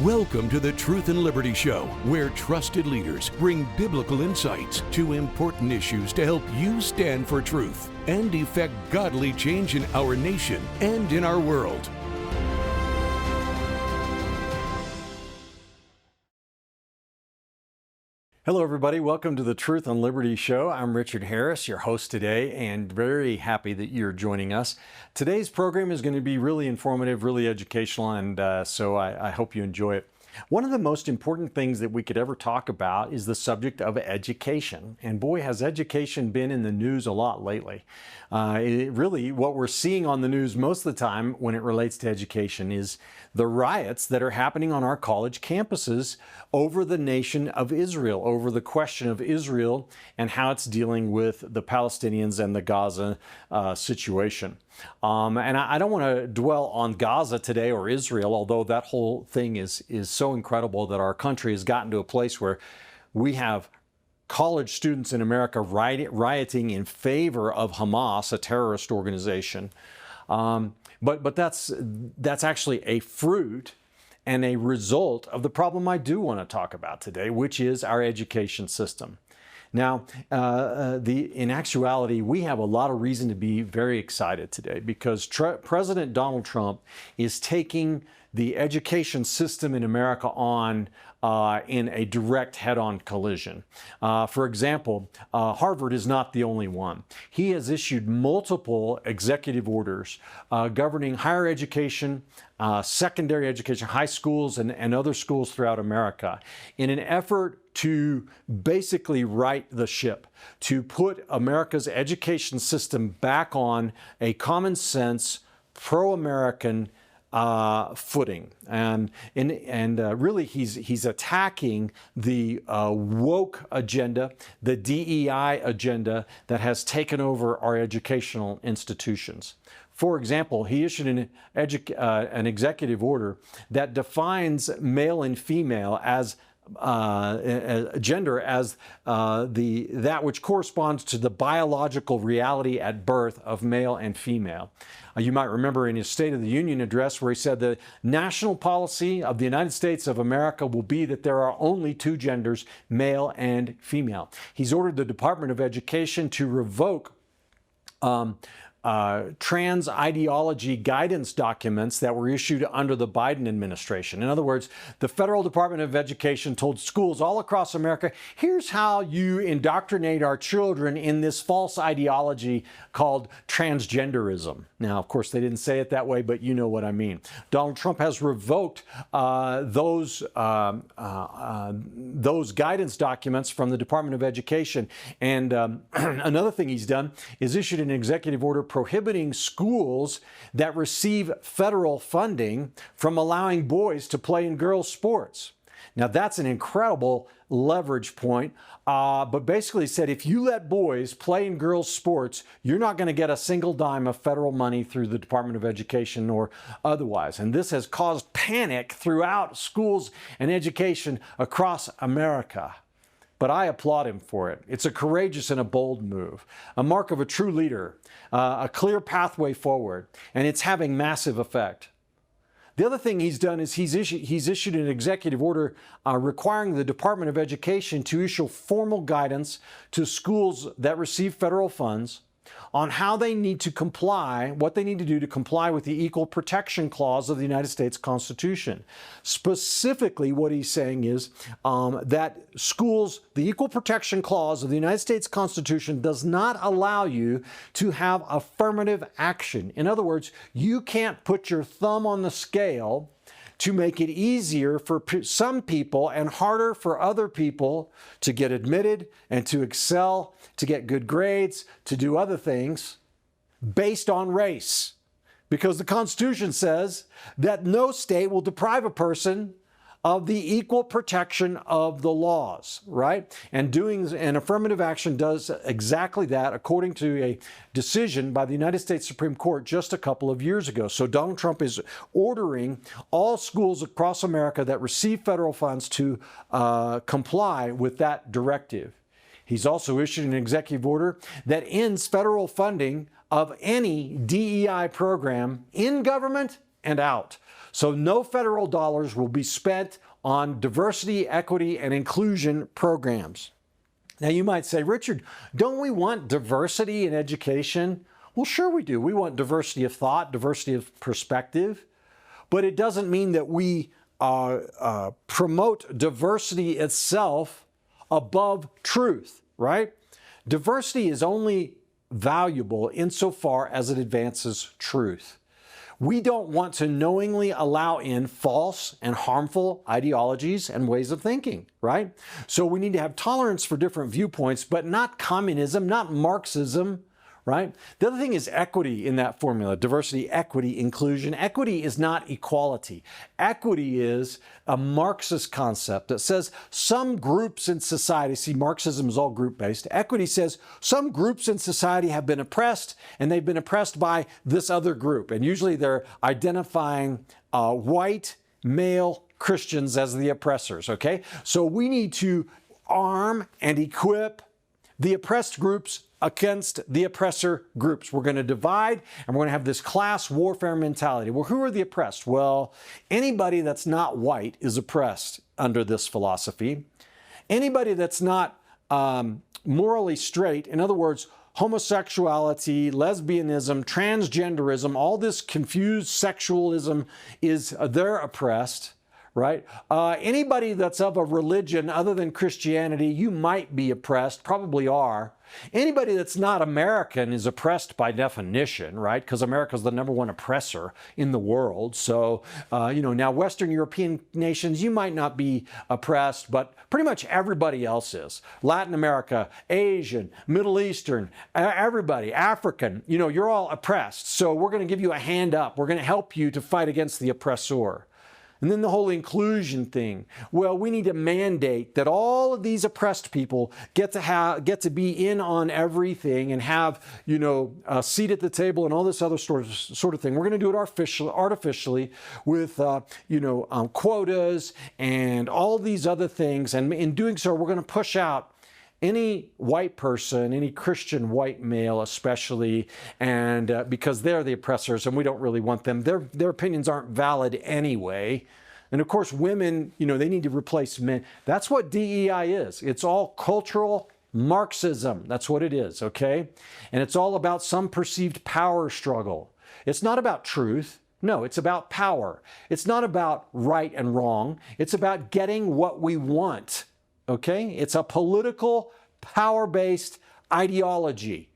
Welcome to the Truth and Liberty Show, where trusted leaders bring biblical insights to important issues to help you stand for truth and effect godly change in our nation and in our world. Hello, everybody. Welcome to the Truth and Liberty Show. I'm Richard Harris, your host today, and very happy that you're joining us. Today's program is going to be really informative, really educational, and so I hope you enjoy it. One of the most important things that we could ever talk about is the subject of education. And boy, has education been in the news a lot lately. Really, what we're seeing on the news most of the time when it relates to education is the riots that are happening on our college campuses over the nation of Israel, over the question of Israel and how it's dealing with the Palestinians and the Gaza situation. And I don't want to dwell on Gaza today or Israel, although that whole thing is so incredible that our country has gotten to a place where we have college students in America rioting in favor of Hamas, a terrorist organization. But that's actually a fruit and a result of the problem I do want to talk about today, which is our education system. Now, in actuality, we have a lot of reason to be very excited today because President Donald Trump is taking the education system in America on in a direct head-on collision. For example, Harvard is not the only one. He has issued multiple executive orders governing higher education, secondary education, high schools, and other schools throughout America in an effort to basically right the ship, to put America's education system back on a common sense, pro-American footing. And really he's attacking the woke agenda, the DEI agenda that has taken over our educational institutions. For example, he issued an executive order that defines male and female as gender as that which corresponds to the biological reality at birth of male and female. You might remember in his State of the Union address where he said the national policy of the United States of America will be that there are only two genders, male and female. He's ordered the Department of Education to revoke trans ideology guidance documents that were issued under the Biden administration. In other words, the Federal Department of Education told schools all across America, here's how you indoctrinate our children in this false ideology called transgenderism. Now, of course, they didn't say it that way, but you know what I mean. Donald Trump has revoked those guidance documents from the Department of Education. And another thing he's done is issued an executive order prohibiting schools that receive federal funding from allowing boys to play in girls' sports. Now, that's an incredible leverage point, but basically said if you let boys play in girls' sports, you're not going to get a single dime of federal money through the Department of Education or otherwise. And this has caused panic throughout schools and education across America. But I applaud him for it. It's a courageous and a bold move, a mark of a true leader, a clear pathway forward, and it's having massive effect. The other thing he's done is he's issued an executive order requiring the Department of Education to issue formal guidance to schools that receive federal funds on how they need to comply, what they need to do to comply with the Equal Protection Clause of the United States Constitution. Specifically, what he's saying is that schools, the Equal Protection Clause of the United States Constitution does not allow you to have affirmative action. In other words, you can't put your thumb on the scale to make it easier for some people and harder for other people to get admitted and to excel, to get good grades, to do other things based on race. Because the Constitution says that no state will deprive a person of the equal protection of the laws, right? And doing an affirmative action does exactly that, according to a decision by the United States Supreme Court just a couple of years ago. So Donald Trump is ordering all schools across America that receive federal funds to comply with that directive. He's also issued an executive order that ends federal funding of any DEI program in government and out. So no federal dollars will be spent on diversity, equity, and inclusion programs. Now you might say, Richard, don't we want diversity in education? Well, sure we do. We want diversity of thought, diversity of perspective, but it doesn't mean that we promote diversity itself above truth, right? Diversity is only valuable insofar as it advances truth. We don't want to knowingly allow in false and harmful ideologies and ways of thinking, right? So we need to have tolerance for different viewpoints, but not communism, not Marxism, right? The other thing is equity in that formula: diversity, equity, inclusion. Equity is not equality. Equity is a Marxist concept that says some groups in society, see, Marxism is all group-based. Equity says some groups in society have been oppressed, and they've been oppressed by this other group. And usually they're identifying white male Christians as the oppressors, okay? So we need to arm and equip the oppressed groups against the oppressor groups. We're going to divide, and we're going to have this class warfare mentality. Well, who are the oppressed? Well, anybody that's not white is oppressed under this philosophy. Anybody that's not morally straight, in other words, homosexuality, lesbianism, transgenderism, all this confused sexualism, they're oppressed. Right? Anybody that's of a religion other than Christianity, you might be oppressed, probably are. Anybody that's not American is oppressed by definition, right? Because America's the #1 oppressor in the world. So, now Western European nations, you might not be oppressed, but pretty much everybody else is. Latin America, Asian, Middle Eastern, everybody, African, you're all oppressed. So we're going to give you a hand up. We're going to help you to fight against the oppressor. And then the whole inclusion thing. Well, we need to mandate that all of these oppressed people get to be in on everything and have, a seat at the table and all this other sort of thing. We're going to do it artificially with, quotas and all these other things. And in doing so, we're going to push out any white person, any Christian white male especially, and because they're the oppressors and we don't really want them. Their opinions aren't valid anyway. And of course, women, they need to replace men. That's what DEI is. It's all cultural Marxism. That's what it is, okay? And it's all about some perceived power struggle. It's not about truth. No, it's about power. It's not about right and wrong. It's about getting what we want. Okay? It's a political, power-based ideology.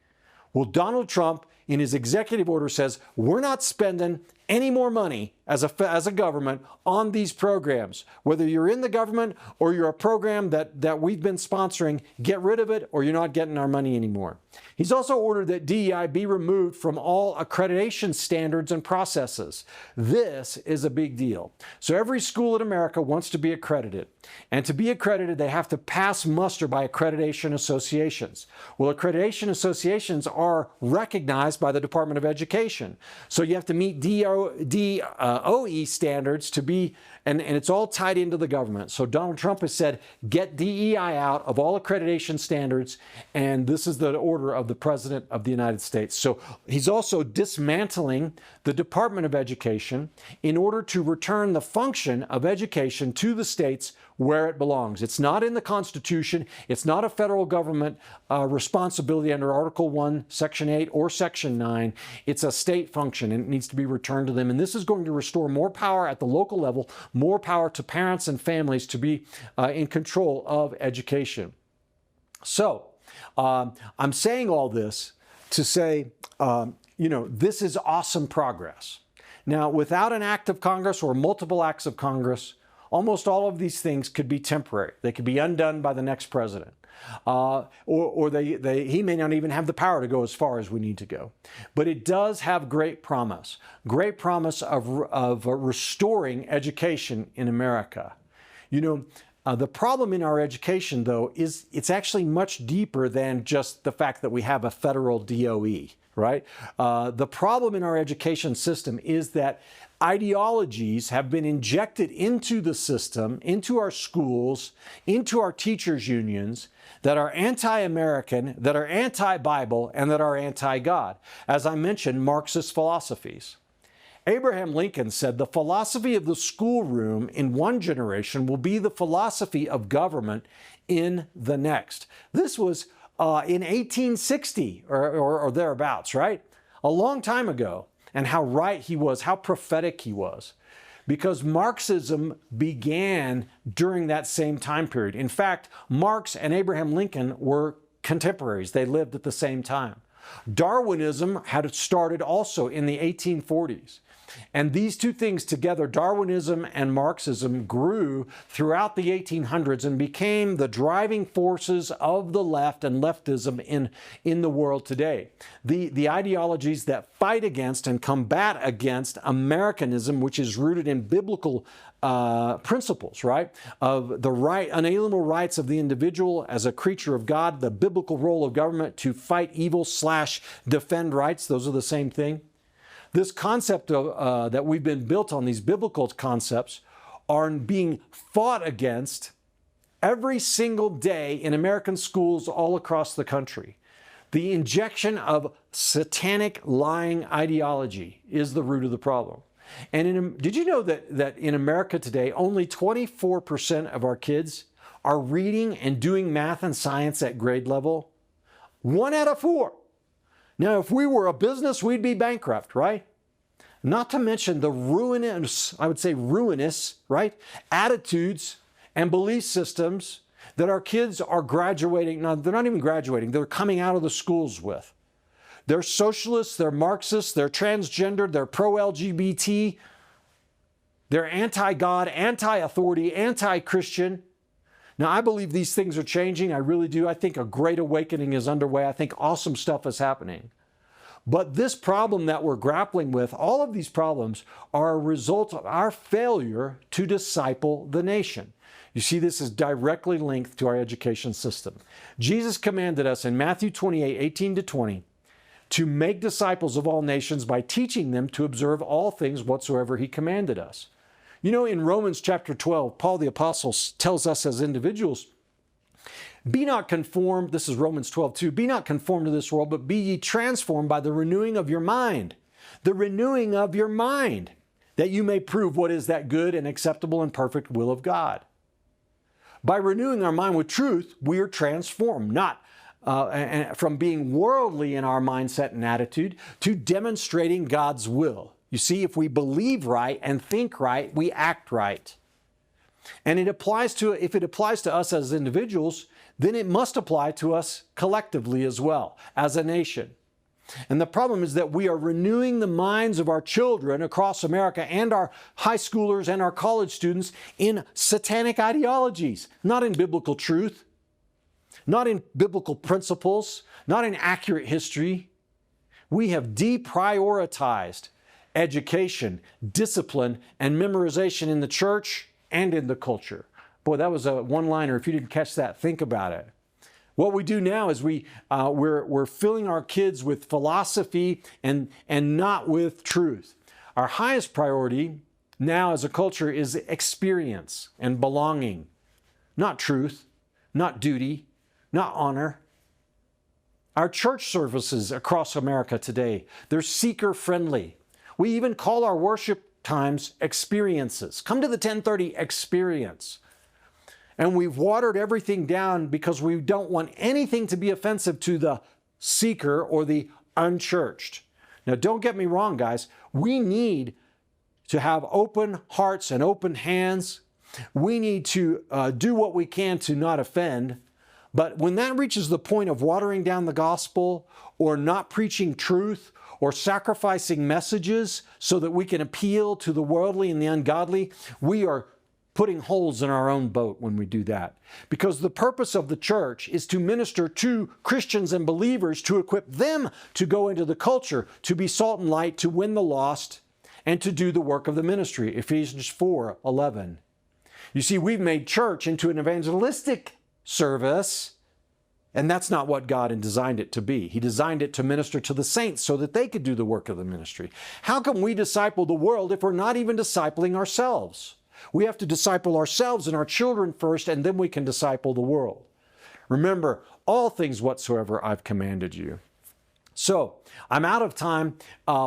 Well, Donald Trump, in his executive order, says, we're not spending any more money as a government on these programs. Whether you're in the government or you're a program that we've been sponsoring, get rid of it or you're not getting our money anymore. He's also ordered that DEI be removed from all accreditation standards and processes. This is a big deal. So every school in America wants to be accredited. And to be accredited, they have to pass muster by accreditation associations. Well, accreditation associations are recognized by the Department of Education. So you have to meet OE standards to be, and it's all tied into the government. So Donald Trump has said, get DEI out of all accreditation standards, and this is the order of the President of the United States. So he's also dismantling the Department of Education in order to return the function of education to the states where it belongs. It's not in the Constitution. It's not a federal government responsibility under Article 1, Section 8, or Section 9. It's a state function, and it needs to be returned to them. And this is going to restore more power at the local level, more power to parents and families to be in control of education. So I'm saying all this to say, this is awesome progress. Now, without an act of Congress or multiple acts of Congress, almost all of these things could be temporary. They could be undone by the next president. Or he may not even have the power to go as far as we need to go. But it does have great promise of restoring education in America. The problem in our education, though, is it's actually much deeper than just the fact that we have a federal DOE, right? The problem in our education system is that ideologies have been injected into the system, into our schools, into our teachers' unions that are anti-American, that are anti-Bible, and that are anti-God. As I mentioned, Marxist philosophies. Abraham Lincoln said, "The philosophy of the schoolroom in one generation will be the philosophy of government in the next." This was in 1860 or thereabouts, right? A long time ago. And how right he was, how prophetic he was. Because Marxism began during that same time period. In fact, Marx and Abraham Lincoln were contemporaries. They lived at the same time. Darwinism had started also in the 1840s. And these two things together, Darwinism and Marxism, grew throughout the 1800s and became the driving forces of the left and leftism in the world today. The ideologies that fight against and combat against Americanism, which is rooted in biblical principles, right? Of the unalienable rights of the individual as a creature of God, the biblical role of government to fight evil / defend rights. Those are the same thing. This concept of, that we've been built on, these biblical concepts, are being fought against every single day in American schools all across the country. The injection of satanic lying ideology is the root of the problem. And did you know that in America today, only 24% of our kids are reading and doing math and science at grade level? 1 out of 4. Now, if we were a business, we'd be bankrupt, right? Not to mention the ruinous, I would say ruinous, right, attitudes and belief systems that our kids are graduating. No, they're not even graduating. They're coming out of the schools with. They're socialists, they're Marxists, they're transgender, they're pro-LGBT, they're anti-God, anti-authority, anti-Christian. Now, I believe these things are changing. I really do. I think a great awakening is underway. I think awesome stuff is happening. But this problem that we're grappling with, all of these problems are a result of our failure to disciple the nation. You see, this is directly linked to our education system. Jesus commanded us in Matthew 28:18-20 to make disciples of all nations by teaching them to observe all things whatsoever he commanded us. You know, in Romans chapter 12, Paul the Apostle tells us as individuals, be not conformed, this is Romans 12:2, be not conformed to this world, but be ye transformed by the renewing of your mind. The renewing of your mind, that you may prove what is that good and acceptable and perfect will of God. By renewing our mind with truth, we are transformed, not from being worldly in our mindset and attitude to demonstrating God's will. You see, if we believe right and think right, we act right. And if it applies to us as individuals, then it must apply to us collectively as well, as a nation. And the problem is that we are renewing the minds of our children across America and our high schoolers and our college students in satanic ideologies, not in biblical truth, not in biblical principles, not in accurate history. We have deprioritized education, discipline, and memorization in the church and in the culture. Boy, that was a one-liner. If you didn't catch that, think about it. What we do now is we're filling our kids with philosophy and not with truth. Our highest priority now as a culture is experience and belonging, not truth, not duty, not honor. Our church services across America today, they're seeker-friendly. We even call our worship times experiences. Come to the 10:30 experience. And we've watered everything down because we don't want anything to be offensive to the seeker or the unchurched. Now, don't get me wrong, guys. We need to have open hearts and open hands. We need to do what we can to not offend. But when that reaches the point of watering down the gospel or not preaching truth or sacrificing messages so that we can appeal to the worldly and the ungodly, we are putting holes in our own boat when we do that. Because the purpose of the church is to minister to Christians and believers, to equip them to go into the culture, to be salt and light, to win the lost, and to do the work of the ministry. Ephesians 4:11. You see, we've made church into an evangelistic service, and that's not what God designed it to be. He designed it to minister to the saints so that they could do the work of the ministry. How can we disciple the world if we're not even discipling ourselves? We have to disciple ourselves and our children first, and then we can disciple the world. Remember, all things whatsoever I've commanded you. So, I'm out of time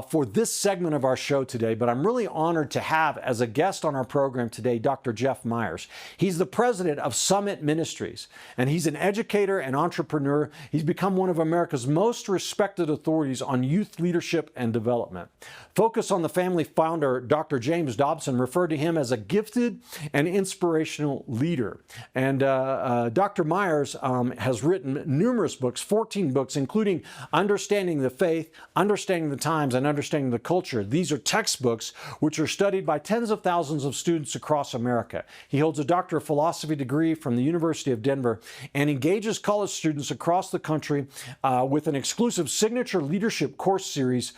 for this segment of our show today, but I'm really honored to have as a guest on our program today Dr. Jeff Myers. He's the president of Summit Ministries, and he's an educator and entrepreneur. He's become one of America's most respected authorities on youth leadership and development. Focus on the Family founder, Dr. James Dobson, referred to him as a gifted and inspirational leader. And Dr. Myers has written numerous books, 14 books, including Understanding the Faith, Understanding the Times, and Understanding the Culture. These are textbooks which are studied by tens of thousands of students across America. He holds a Doctor of Philosophy degree from the University of Denver and engages college students across the country with an exclusive signature leadership course series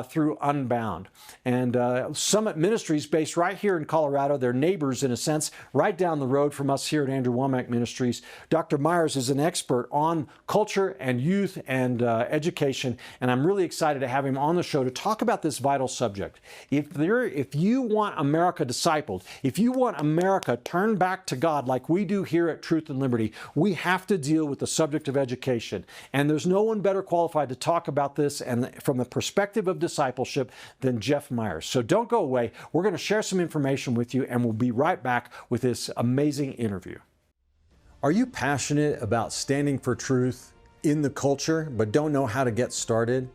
through Unbound. And Summit Ministries, based right here in Colorado, they're neighbors in a sense, right down the road from us here at Andrew Womack Ministries. Dr. Myers is an expert on culture and youth and education, and I'm really excited to have him on the show to talk about this vital subject. If you want America discipled, if you want America turned back to God like we do here at Truth and Liberty, we have to deal with the subject of education. And there's no one better qualified to talk about this and from the perspective of discipleship than Jeff Myers. So don't go away. We're going to share some information with you, and we'll be right back with this amazing interview. Are you passionate about standing for truth in the culture, but don't know how to get started?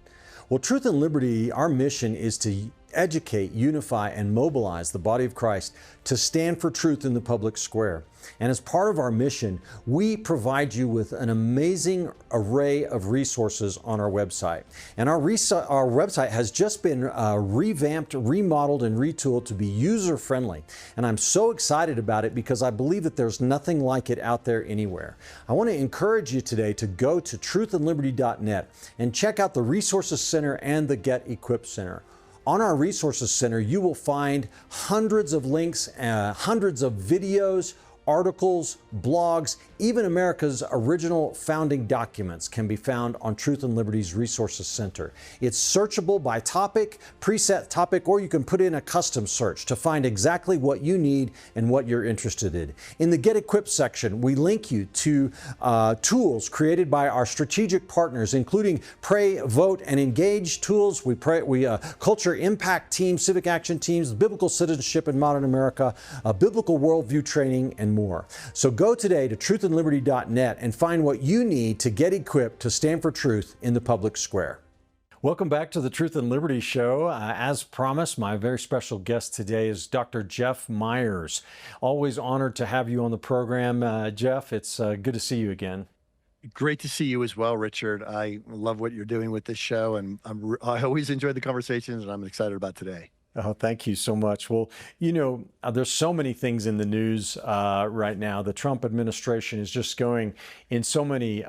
Well, Truth and Liberty, our mission is to educate, unify, and mobilize the body of Christ to stand for truth in the public square. And as part of our mission, we provide you with an amazing array of resources on our website. And our website has just been revamped, remodeled, and retooled to be user-friendly. And I'm so excited about it because I believe that there's nothing like it out there anywhere. I want to encourage you today to go to truthandliberty.net and check out the Resources Center and the Get Equipped Center. On our Resources Center, you will find hundreds of links, hundreds of videos, articles, blogs, even America's original founding documents can be found on Truth and Liberty's Resources Center. It's searchable by topic, preset topic, or you can put in a custom search to find exactly what you need and what you're interested in. In the Get Equipped section, we link you to tools created by our strategic partners, including Pray, Vote, and Engage tools. We culture impact teams, civic action teams, biblical citizenship in modern America, biblical worldview training, and more. So go today to truthandliberty.net and find what you need to get equipped to stand for truth in the public square. Welcome back to the Truth and Liberty Show. As promised, my very special guest today is Dr. Jeff Myers. Always honored to have you on the program. Jeff, it's good to see you again. Great to see you as well, Richard. I love what you're doing with this show, and I always enjoy the conversations, and I'm excited about today. Oh, thank you so much. Well, you know, there's so many things in the news right now. The Trump administration is just going in so many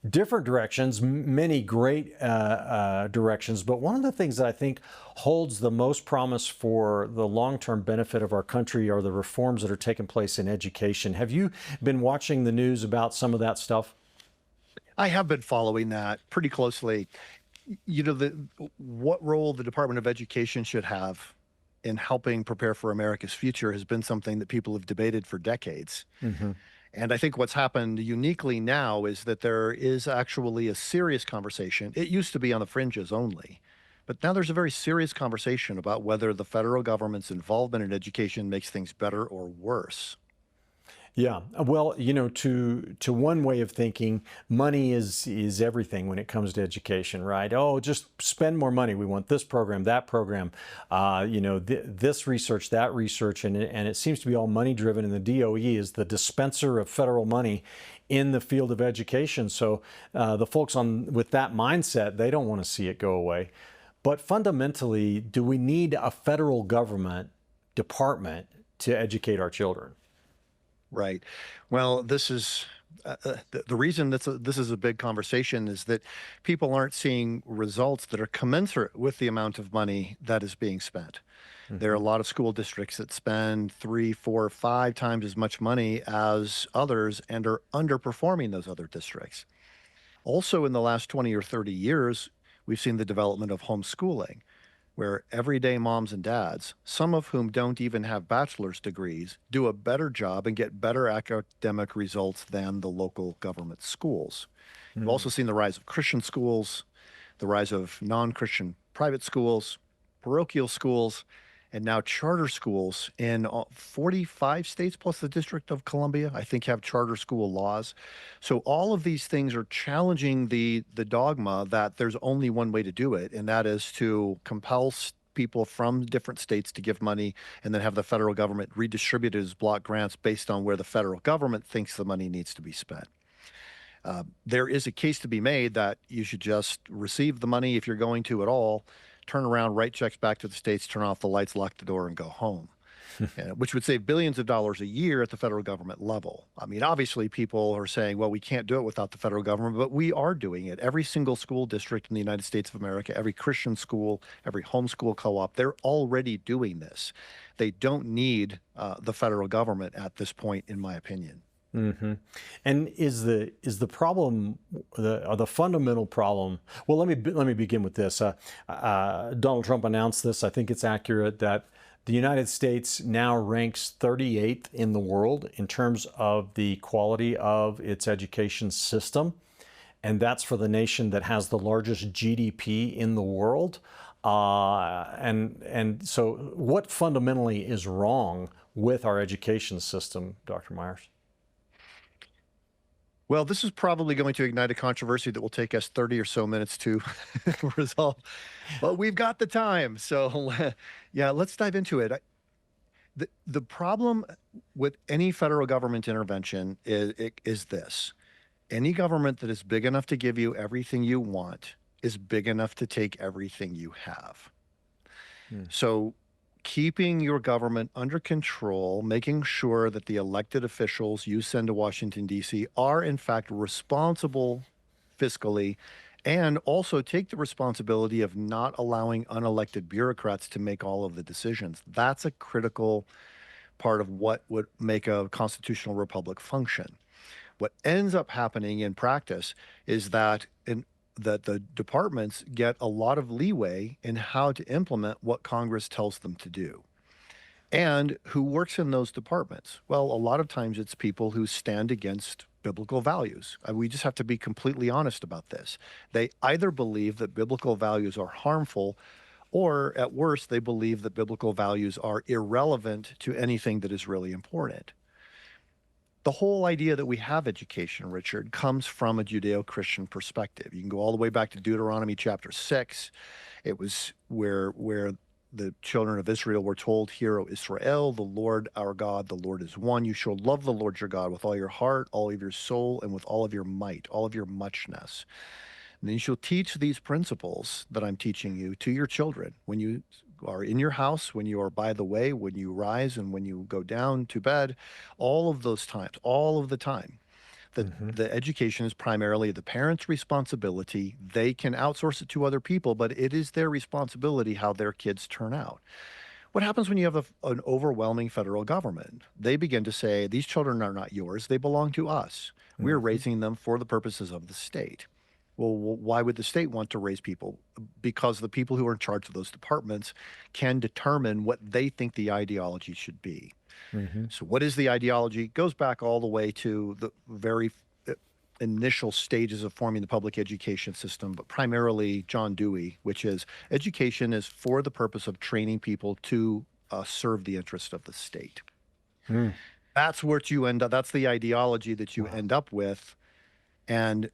different directions, many great directions. But one of the things that I think holds the most promise for the long-term benefit of our country are the reforms that are taking place in education. Have you been watching the news about some of that stuff? I have been following that pretty closely. You know, what role the Department of Education should have in helping prepare for America's future has been something that people have debated for decades. Mm-hmm. And I think what's happened uniquely now is that there is actually a serious conversation. It used to be on the fringes only, but now there's a very serious conversation about whether the federal government's involvement in education makes things better or worse. Yeah, well, you know, to one way of thinking, money is everything when it comes to education, right? Oh, just spend more money. We want this program, that program, you know, this research, that research, and it seems to be all money driven. And the DOE is the dispenser of federal money in the field of education. So the folks with that mindset, they don't want to see it go away. But fundamentally, do we need a federal government department to educate our children? Right. Well, this is the reason this is a big conversation is that people aren't seeing results that are commensurate with the amount of money that is being spent. Mm-hmm. There are a lot of school districts that spend 3, 4, 5 times as much money as others and are underperforming those other districts. Also, in the last 20 or 30 years, we've seen the development of homeschooling, where everyday moms and dads, some of whom don't even have bachelor's degrees, do a better job and get better academic results than the local government schools. Mm-hmm. We've also seen the rise of Christian schools, the rise of non-Christian private schools, parochial schools, and now charter schools in 45 states plus the District of Columbia, I think, have charter school laws. So all of these things are challenging the dogma that there's only one way to do it, and that is to compel people from different states to give money and then have the federal government redistribute it as block grants based on where the federal government thinks the money needs to be spent. There is a case to be made that you should just receive the money if you're going to at all, turn around, write checks back to the states, turn off the lights, lock the door, and go home, which would save billions of dollars a year at the federal government level. I mean, obviously, people are saying, well, we can't do it without the federal government, but we are doing it. Every single school district in the United States of America, every Christian school, every homeschool co-op, they're already doing this. They don't need the federal government at this point, in my opinion. Mm-hmm. And is the problem, the fundamental problem? Well, let me begin with this. Donald Trump announced this. I think it's accurate that the United States now ranks 38th in the world in terms of the quality of its education system, and that's for the nation that has the largest GDP in the world. And so, what fundamentally is wrong with our education system, Dr. Myers? Well, this is probably going to ignite a controversy that will take us 30 or so minutes to resolve, but we've got the time. So yeah, let's dive into it. The problem with any federal government intervention is this. Any government that is big enough to give you everything you want is big enough to take everything you have. So keeping your government under control, making sure that the elected officials you send to Washington, D.C. are in fact responsible fiscally, and also take the responsibility of not allowing unelected bureaucrats to make all of the decisions. That's a critical part of what would make a constitutional republic function. What ends up happening in practice is that the departments get a lot of leeway in how to implement what Congress tells them to do. And who works in those departments? Well, a lot of times it's people who stand against biblical values. We just have to be completely honest about this. They either believe that biblical values are harmful, or at worst, they believe that biblical values are irrelevant to anything that is really important. The whole idea that we have education, Richard, comes from a Judeo-Christian perspective. You can go all the way back to Deuteronomy chapter 6. It was where the children of Israel were told, "Hear, O Israel, the Lord our God, the Lord is one. You shall love the Lord your God with all your heart, all of your soul, and with all of your might, all of your muchness. And then you shall teach these principles that I'm teaching you to your children when you are in your house, when you are by the way, when you rise and when you go down to bed, all of those times, all of the time." The education is primarily the parents' responsibility. They can outsource it to other people, but it is their responsibility how their kids turn out. What happens when you have an overwhelming federal government? They begin to say, these children are not yours, they belong to us. We're raising them for the purposes of the state. Well, why would the state want to raise people? Because the people who are in charge of those departments can determine what they think the ideology should be. So what is the ideology? It goes back all the way to the very initial stages of forming the public education system, but primarily John Dewey, which is education is for the purpose of training people to serve the interest of the state. That's what you end up, that's the ideology that you end up with. And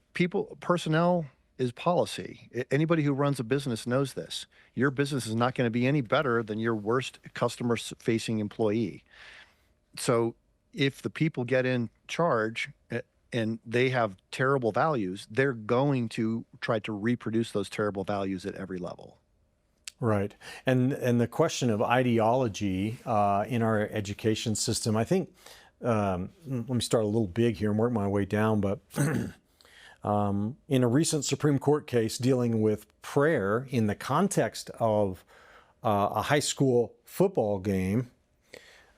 personnel is policy. Anybody who runs a business knows this. Your business is not going to be any better than your worst customer-facing employee. So if the people get in charge and they have terrible values, they're going to try to reproduce those terrible values at every level. Right. And the question of ideology in our education system, I think, let me start a little big here and work my way down, but in a recent Supreme Court case dealing with prayer in the context of a high school football game,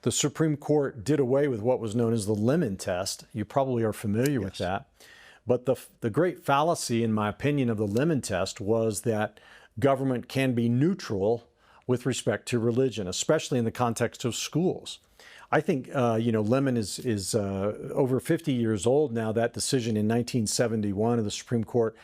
the Supreme Court did away with what was known as the Lemon Test. You probably are familiar with that. But the great fallacy, in my opinion, of the Lemon Test was that government can be neutral with respect to religion, especially in the context of schools. I think Lemon is over 50 years old now. That decision in 1971 of the Supreme Court.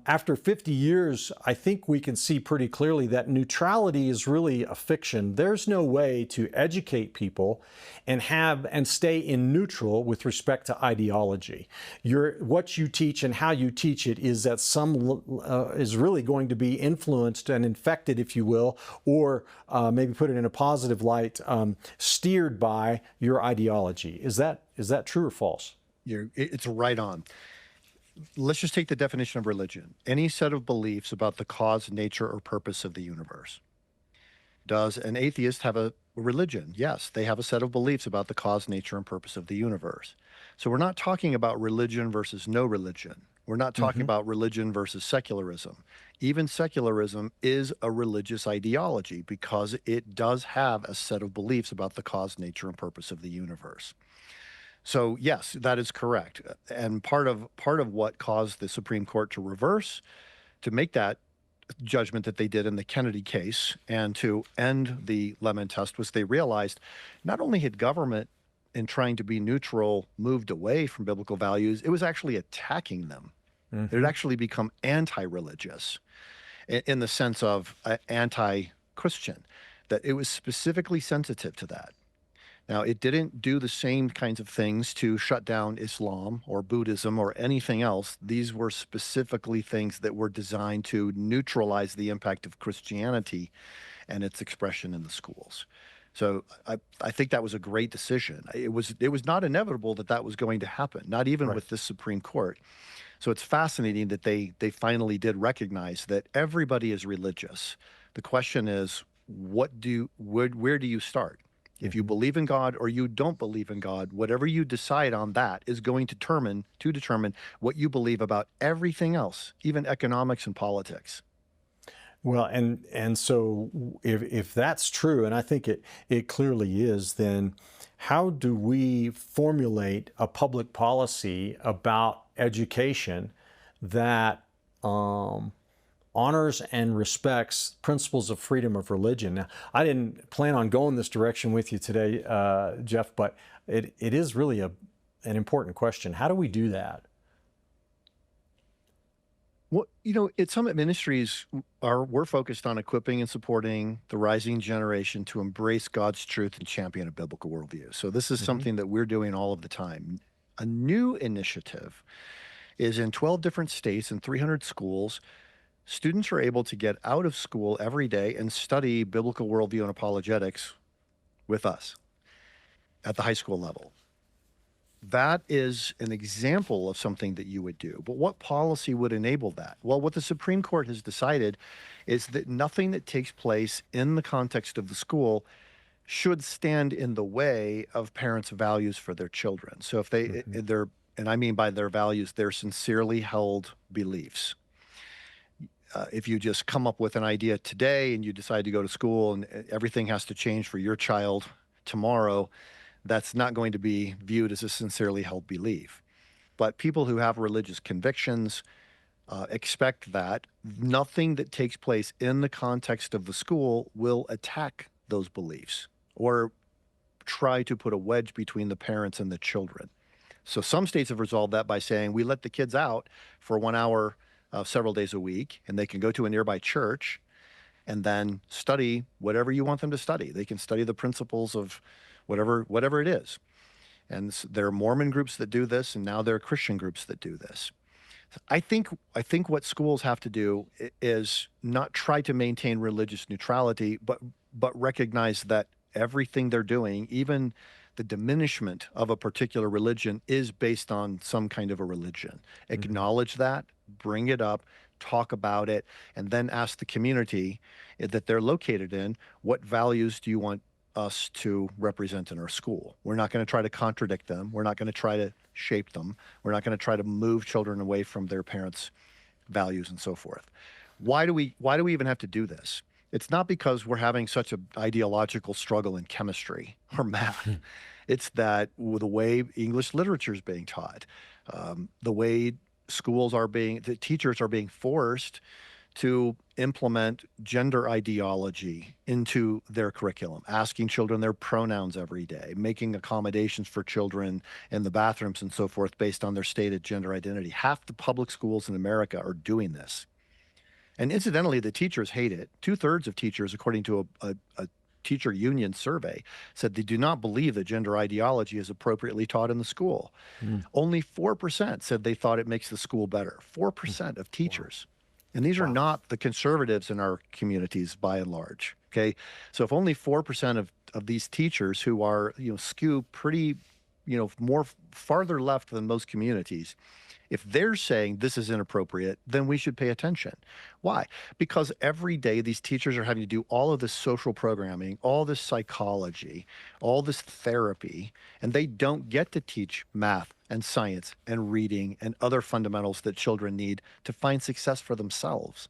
After 50 years, I think we can see pretty clearly that neutrality is really a fiction. There's no way to educate people and stay in neutral with respect to ideology. What you teach and how you teach it is that is really going to be influenced and infected, if you will, or maybe put it in a positive light, steered by your ideology. Is that true or false? It's right on. Let's just take the definition of religion. Any set of beliefs about the cause, nature, or purpose of the universe. Does an atheist have a religion? Yes, they have a set of beliefs about the cause, nature, and purpose of the universe. So we're not talking about religion versus no religion. We're not talking about religion versus secularism. Even secularism is a religious ideology because it does have a set of beliefs about the cause, nature, and purpose of the universe. So yes, that is correct. And part of what caused the Supreme Court to reverse, to make that judgment that they did in the Kennedy case and to end the Lemon test, was they realized not only had government, in trying to be neutral, moved away from biblical values, it was actually attacking them. It had actually become anti-religious in the sense of anti-Christian, that it was specifically sensitive to that. Now, it didn't do the same kinds of things to shut down Islam or Buddhism or anything else. These were specifically things that were designed to neutralize the impact of Christianity and its expression in the schools. So I think that was a great decision. It was not inevitable that was going to happen, not even with this Supreme Court. So it's fascinating that they finally did recognize that everybody is religious. The question is, where do you start? If you believe in God or you don't believe in God, whatever you decide on that is going to determine what you believe about everything else, even economics and politics. Well, and so if that's true, and I think it clearly is, then how do we formulate a public policy about education that honors and respects principles of freedom of religion? Now, I didn't plan on going this direction with you today, Jeff, but it is really an important question. How do we do that? Well, at Summit Ministries, we're focused on equipping and supporting the rising generation to embrace God's truth and champion a biblical worldview. So this is something that we're doing all of the time. A new initiative is in 12 different states and 300 schools. Students are able to get out of school every day and study biblical worldview and apologetics with us at the high school level. That is an example of something that you would do. But what policy would enable that? Well, what the Supreme Court has decided is that nothing that takes place in the context of the school should stand in the way of parents' values for their children. So if and I mean by their values, their sincerely held beliefs. If you just come up with an idea today and you decide to go to school and everything has to change for your child tomorrow, that's not going to be viewed as a sincerely held belief. But people who have religious convictions expect that nothing that takes place in the context of the school will attack those beliefs or try to put a wedge between the parents and the children. So some states have resolved that by saying we let the kids out for 1 hour several days a week, and they can go to a nearby church and then study whatever you want them to study. They can study the principles of whatever it is. And there are Mormon groups that do this, and now there are Christian groups that do this. I think what schools have to do is not try to maintain religious neutrality, but recognize that everything they're doing, even the diminishment of a particular religion, is based on some kind of a religion. Acknowledge that, bring it up, talk about it, and then ask the community that they're located in, what values do you want us to represent in our school? We're not going to try to contradict them. We're not going to try to shape them. We're not going to try to move children away from their parents' values and so forth. Why do we even have to do this? It's not because we're having such an ideological struggle in chemistry or math. It's that the way English literature is being taught, the way the teachers are being forced to implement gender ideology into their curriculum, asking children their pronouns every day, making accommodations for children in the bathrooms and so forth based on their stated gender identity. Half the public schools in America are doing this. And incidentally, the teachers hate it. 2/3 of teachers, according to a teacher union survey, said they do not believe that gender ideology is appropriately taught in the school. Only 4% said they thought it makes the school better. 4% of teachers. And these are not the conservatives in our communities by and large. Okay. So if only 4% of these teachers who are, skew pretty, more farther left than most communities, if they're saying this is inappropriate, then we should pay attention. Why? Because every day these teachers are having to do all of this social programming, all this psychology, all this therapy, and they don't get to teach math and science and reading and other fundamentals that children need to find success for themselves.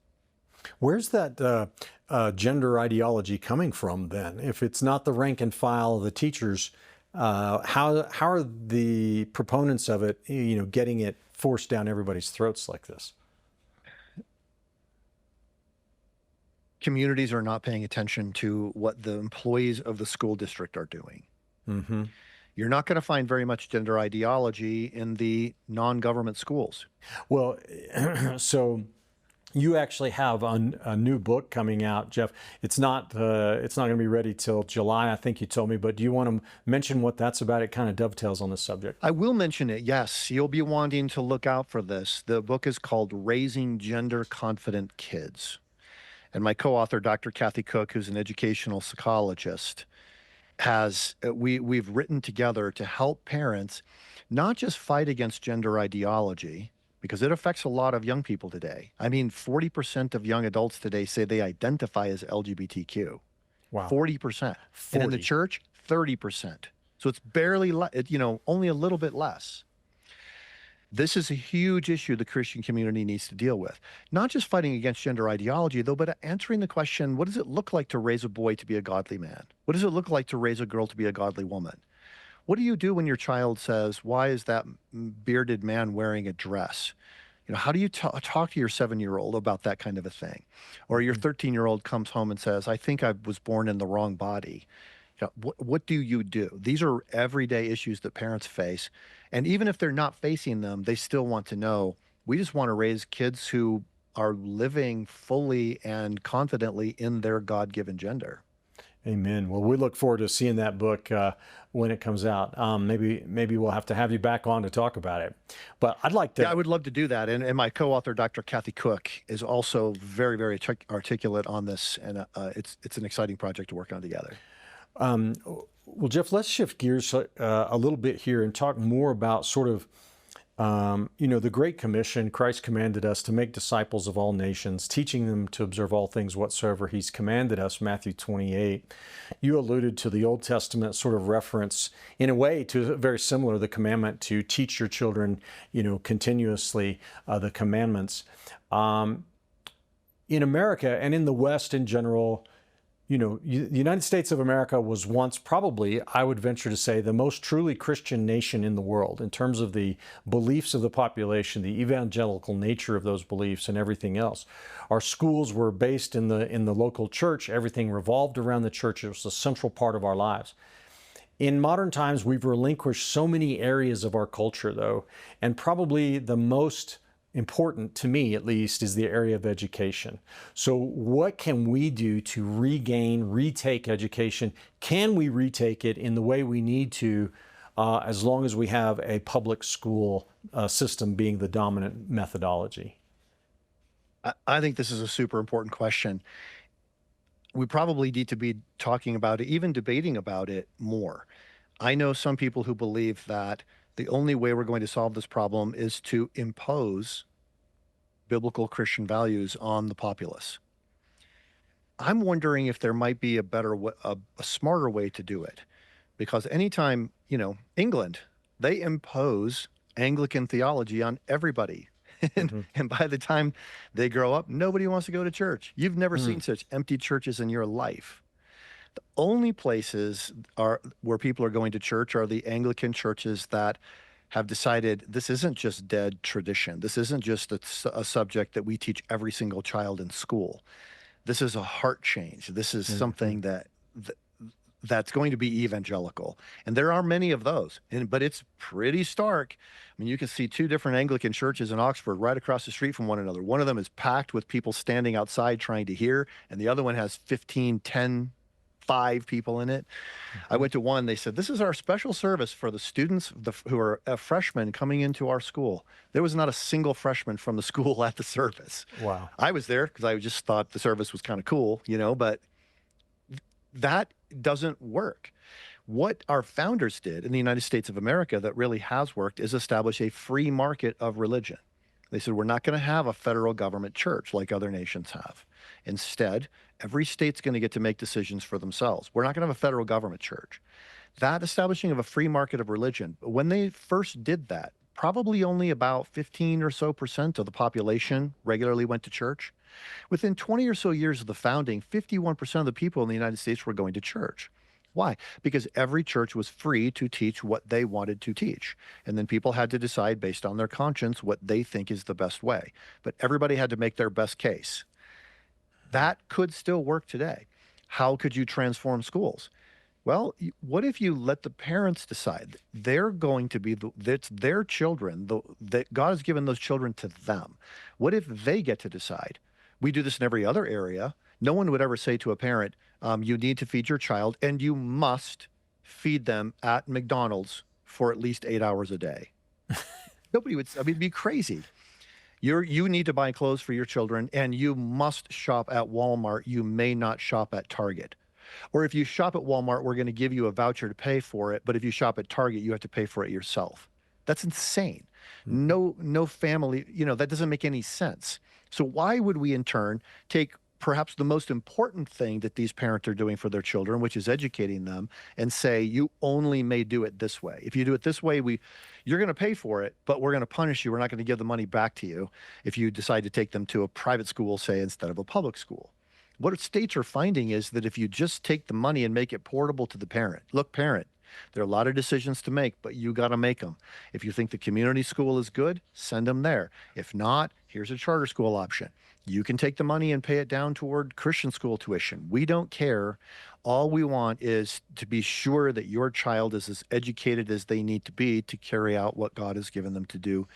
Where's that gender ideology coming from then? If it's not the rank and file of the teachers, how are the proponents of it, getting it forced down everybody's throats like this? Communities are not paying attention to what the employees of the school district are doing. Mm-hmm. You're not going to find very much gender ideology in the non-government schools. Well, so you actually have a new book coming out, Jeff. It's not going to be ready till July, I think you told me, but do you want to mention what that's about? It kind of dovetails on this subject. I will mention it, yes. You'll be wanting to look out for this. The book is called Raising Gender Confident Kids. And my co-author, Dr. Kathy Cook, who's an educational psychologist, we've written together to help parents not just fight against gender ideology, because it affects a lot of young people today. I mean, 40% of young adults today say they identify as LGBTQ. Wow. 40%. And in the church, 30%. So it's barely, only a little bit less. This is a huge issue the Christian community needs to deal with. Not just fighting against gender ideology, though, but answering the question, what does it look like to raise a boy to be a godly man? What does it look like to raise a girl to be a godly woman? What do you do when your child says, why is that bearded man wearing a dress? How do you talk to your 7-year-old about that kind of a thing? Or your 13-year-old comes home and says, I think I was born in the wrong body. What do you do? These are everyday issues that parents face. And even if they're not facing them, they still want to know. We just want to raise kids who are living fully and confidently in their God-given gender. Amen. Well, we look forward to seeing that book when it comes out. Maybe we'll have to have you back on to talk about it. But I'd like to. Yeah, I would love to do that. And my co-author, Dr. Kathy Cook, is also very, very articulate on this, and it's an exciting project to work on together. Well, Jeff, let's shift gears a little bit here and talk more about sort of the Great Commission. Christ commanded us to make disciples of all nations, teaching them to observe all things whatsoever He's commanded us, Matthew 28. You alluded to the Old Testament sort of reference, in a way, to very similar, the commandment to teach your children, continuously the commandments. In America and in the West in general, the United States of America was once probably, I would venture to say, the most truly Christian nation in the world in terms of the beliefs of the population, the evangelical nature of those beliefs and everything else. Our schools were based in the local church. Everything revolved around the church. It was a central part of our lives. In modern times, we've relinquished so many areas of our culture, though, and probably the most important, to me at least, is the area of education. So what can we do to retake education? Can we retake it in the way we need to, as long as we have a public school system being the dominant methodology? I think this is a super important question. We probably need to be talking about it, even debating about it more. I know some people who believe that the only way we're going to solve this problem is to impose biblical Christian values on the populace. I'm wondering if there might be a smarter way to do it, because anytime, England, they impose Anglican theology on everybody. And by the time they grow up, nobody wants to go to church. You've never seen such empty churches in your life. The only places where people are going to church are the Anglican churches that have decided this isn't just dead tradition. This isn't just a subject that we teach every single child in school. This is a heart change. This is something that that's going to be evangelical. And there are many of those, but it's pretty stark. I mean, you can see two different Anglican churches in Oxford right across the street from one another. One of them is packed with people standing outside trying to hear, and the other one has 15, 10, 5 people in it. I went to one, they said, this is our special service for the students who are freshmen coming into our school. There was not a single freshman from the school at the service. Wow. I was there because I just thought the service was kind of cool, but that doesn't work. What our founders did in the United States of America that really has worked is establish a free market of religion. They said, we're not going to have a federal government church like other nations have. Instead, every state's going to get to make decisions for themselves. We're not going to have a federal government church. That establishing of a free market of religion, when they first did that, probably only about 15 or so % of the population regularly went to church. Within 20 or so years of the founding, 51% of the people in the United States were going to church. Why? Because every church was free to teach what they wanted to teach. And then people had to decide based on their conscience what they think is the best way. But everybody had to make their best case. That could still work today. How could you transform schools? Well, what if you let the parents decide? They're going to be, it's their children, that God has given those children to them. What if they get to decide? We do this in every other area. No one would ever say to a parent, you need to feed your child and you must feed them at McDonald's for at least 8 hours a day. Nobody would, it'd be crazy. You need to buy clothes for your children and you must shop at Walmart. You may not shop at Target. Or if you shop at Walmart, we're going to give you a voucher to pay for it. But if you shop at Target, you have to pay for it yourself. That's insane. No family, that doesn't make any sense. So why would we in turn take perhaps the most important thing that these parents are doing for their children, which is educating them, and say, you only may do it this way. If you do it this way, you're going to pay for it, but we're going to punish you. We're not going to give the money back to you if you decide to take them to a private school, say, instead of a public school. What states are finding is that if you just take the money and make it portable to the parent, look, parent, there are a lot of decisions to make, but you got to make them. If you think the community school is good, send them there. If not, here's a charter school option. You can take the money and pay it down toward Christian school tuition. We don't care. All we want is to be sure that your child is as educated as they need to be to carry out what God has given them to do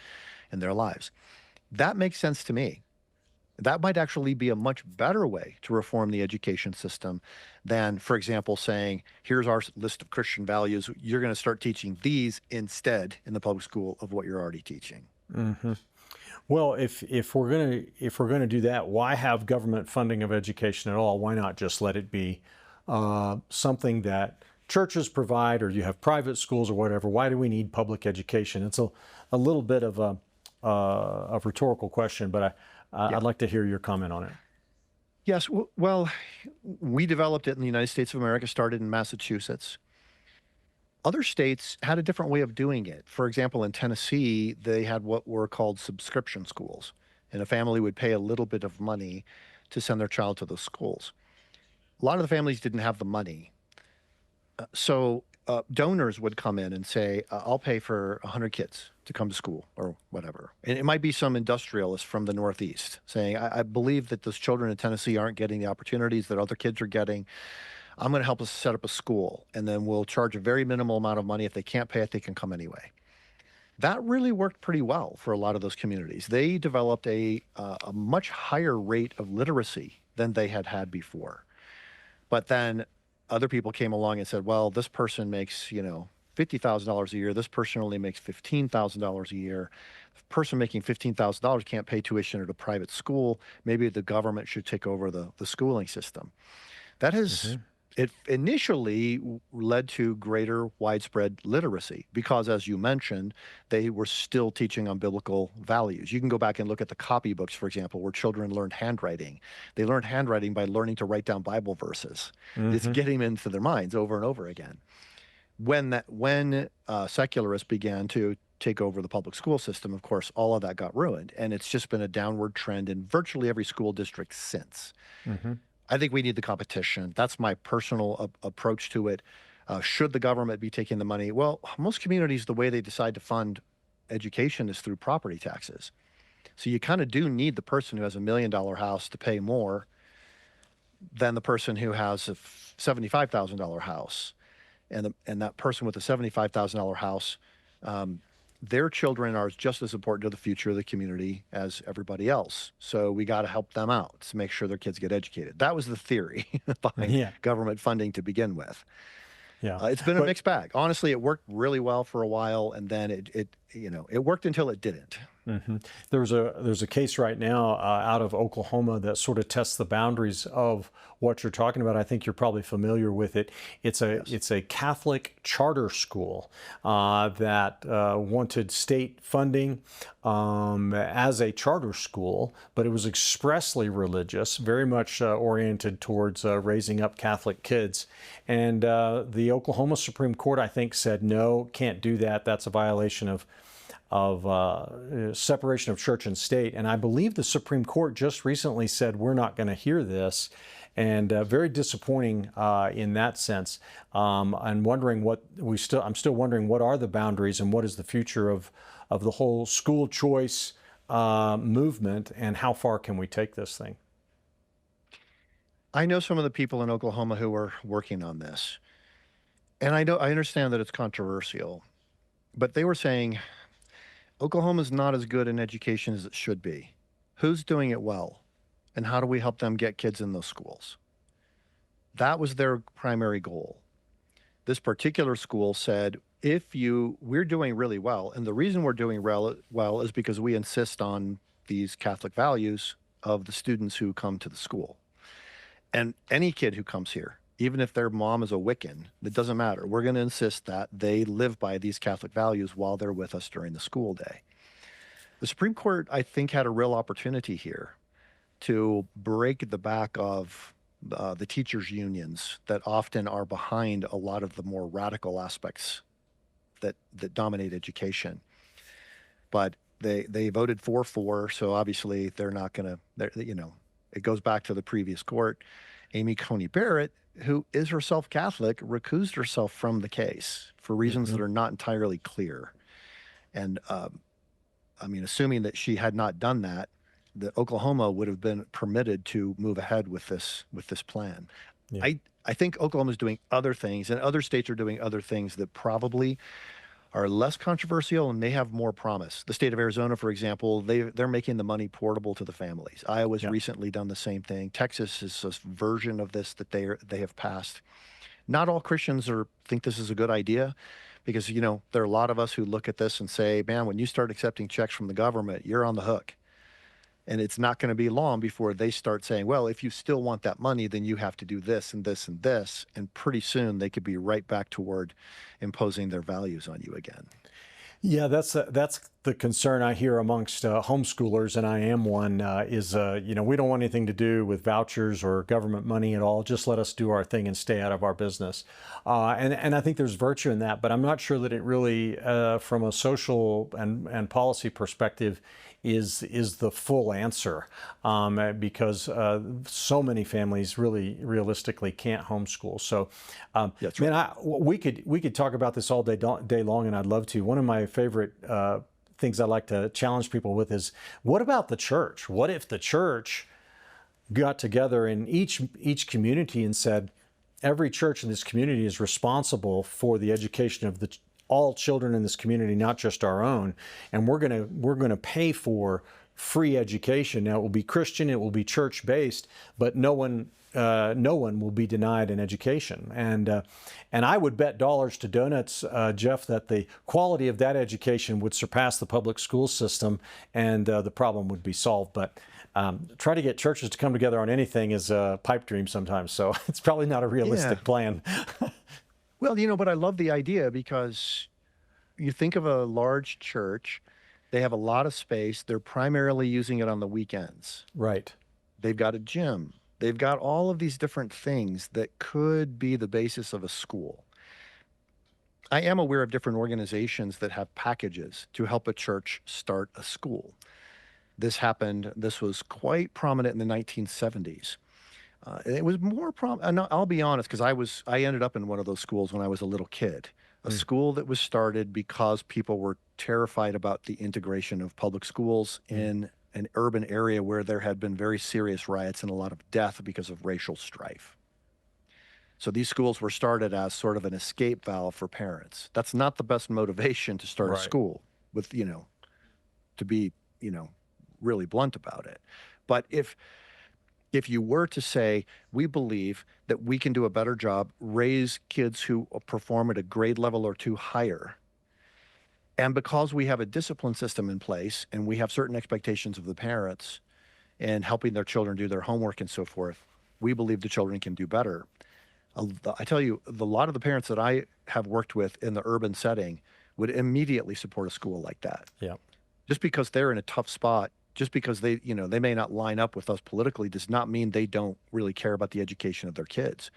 in their lives. That makes sense to me. That might actually be a much better way to reform the education system than, for example, saying, here's our list of Christian values. You're going to start teaching these instead in the public school of what you're already teaching. Mm-hmm. Well, if we're going to do that, why have government funding of education at all? Why not just let it be something that churches provide, or you have private schools or whatever? Why do we need public education? It's a little bit of a rhetorical question, but I'd like to hear your comment on it. Yes. Well, we developed it in the United States of America, started in Massachusetts. Other states had a different way of doing it. For example, in Tennessee, they had what were called subscription schools, and a family would pay a little bit of money to send their child to those schools. A lot of the families didn't have the money. So donors would come in and say, I'll pay for 100 kids to come to school or whatever. And it might be some industrialist from the Northeast saying, I believe that those children in Tennessee aren't getting the opportunities that other kids are getting. I'm going to help us set up a school, and then we'll charge a very minimal amount of money. If they can't pay it, they can come anyway. That really worked pretty well for a lot of those communities. They developed a much higher rate of literacy than they had had before. But then other people came along and said, well, this person makes, $50,000 a year. This person only makes $15,000 a year. The person making $15,000 can't pay tuition at a private school. Maybe the government should take over the schooling system. That has, it initially led to greater widespread literacy because, as you mentioned, they were still teaching on biblical values. You can go back and look at the copybooks, for example, where children learned handwriting. They learned handwriting by learning to write down Bible verses. It's getting into their minds over and over again. When secularists began to take over the public school system, of course, all of that got ruined, and it's just been a downward trend in virtually every school district since. I think we need the competition. That's my personal approach to it. Should the government be taking the money? Well, most communities, the way they decide to fund education is through property taxes. So you kind of do need the person who has $1 million house to pay more than the person who has a $75,000 house. And that person with a $75,000 house, their children are just as important to the future of the community as everybody else. So we got to help them out to make sure their kids get educated. That was the theory behind Yeah. government funding to begin with. Yeah. It's been a But mixed bag. Honestly, it worked really well for a while, and then it worked until it didn't. there's a case right now out of Oklahoma that sort of tests the boundaries of what you're talking about. I think you're probably familiar with it. It's a Catholic charter school that wanted state funding as a charter school, but it was expressly religious, very much oriented towards raising up Catholic kids. And the Oklahoma Supreme Court, I think, said no, can't do that. That's a violation of separation of church and state. And I believe the Supreme Court just recently said we're not going to hear this, and very disappointing in that sense. I'm wondering I'm still wondering what are the boundaries and what is the future of the whole school choice movement, and how far can we take this thing? I know some of the people in Oklahoma who are working on this, and I understand that it's controversial, but they were saying Oklahoma's not as good in education as it should be. Who's doing it well? And how do we help them get kids in those schools? That was their primary goal. This particular school said, we're doing really well. And the reason we're doing well is because we insist on these Catholic values of the students who come to the school. And any kid who comes here, even if their mom is a Wiccan, it doesn't matter. We're going to insist that they live by these Catholic values while they're with us during the school day. The Supreme Court, I think, had a real opportunity here to break the back of the teachers' unions that often are behind a lot of the more radical aspects that dominate education. But they voted 4-4, so obviously they're not going to, it goes back to the previous court. Amy Coney Barrett, who is herself Catholic, recused herself from the case for reasons that are not entirely clear. And assuming that she had not done that, the Oklahoma would have been permitted to move ahead with this plan. Yeah. I think Oklahoma is doing other things, and other states are doing other things that probably are less controversial and may have more promise. The state of Arizona, for example, they're making the money portable to the families. Iowa's recently done the same thing. Texas is a version of this that they have passed. Not all Christians think this is a good idea, because there are a lot of us who look at this and say, man, when you start accepting checks from the government, you're on the hook. And it's not going to be long before they start saying, well, if you still want that money, then you have to do this and this and this. And pretty soon they could be right back toward imposing their values on you again. Yeah, that's the concern I hear amongst homeschoolers, and I am one, is we don't want anything to do with vouchers or government money at all. Just let us do our thing and stay out of our business. And I think there's virtue in that, but I'm not sure that it really, from a social and policy perspective, is the full answer, because so many families really realistically can't homeschool. So, That's man, right. we could talk about this all day long, and I'd love to. One of my favorite things I like to challenge people with is, what about the church? What if the church got together in each community and said, every church in this community is responsible for the education of all children in this community, not just our own, and we're gonna pay for free education. Now, it will be Christian, it will be church based, but no one will be denied an education. And I would bet dollars to donuts, Jeff, that the quality of that education would surpass the public school system, and the problem would be solved. But try to get churches to come together on anything is a pipe dream sometimes. So it's probably not a realistic plan. Well, but I love the idea, because you think of a large church, they have a lot of space. They're primarily using it on the weekends. Right. They've got a gym. They've got all of these different things that could be the basis of a school. I am aware of different organizations that have packages to help a church start a school. This was quite prominent in the 1970s. It was more and I'll be honest, because I ended up in one of those schools when I was a little kid. A Mm. school that was started because people were terrified about the integration of public schools Mm. in an urban area where there had been very serious riots and a lot of death because of racial strife. So these schools were started as sort of an escape valve for parents. That's not the best motivation to start a Right. school with, to be, you know, really blunt about it. But if you were to say, we believe that we can do a better job, raise kids who perform at a grade level or two higher, and because we have a discipline system in place and we have certain expectations of the parents and helping their children do their homework and so forth, we believe the children can do better. I tell you, a lot of the parents that I have worked with in the urban setting would immediately support a school like that. Yeah. Just because they're in a tough spot, just because they may not line up with us politically, does not mean they don't really care about the education of their kids.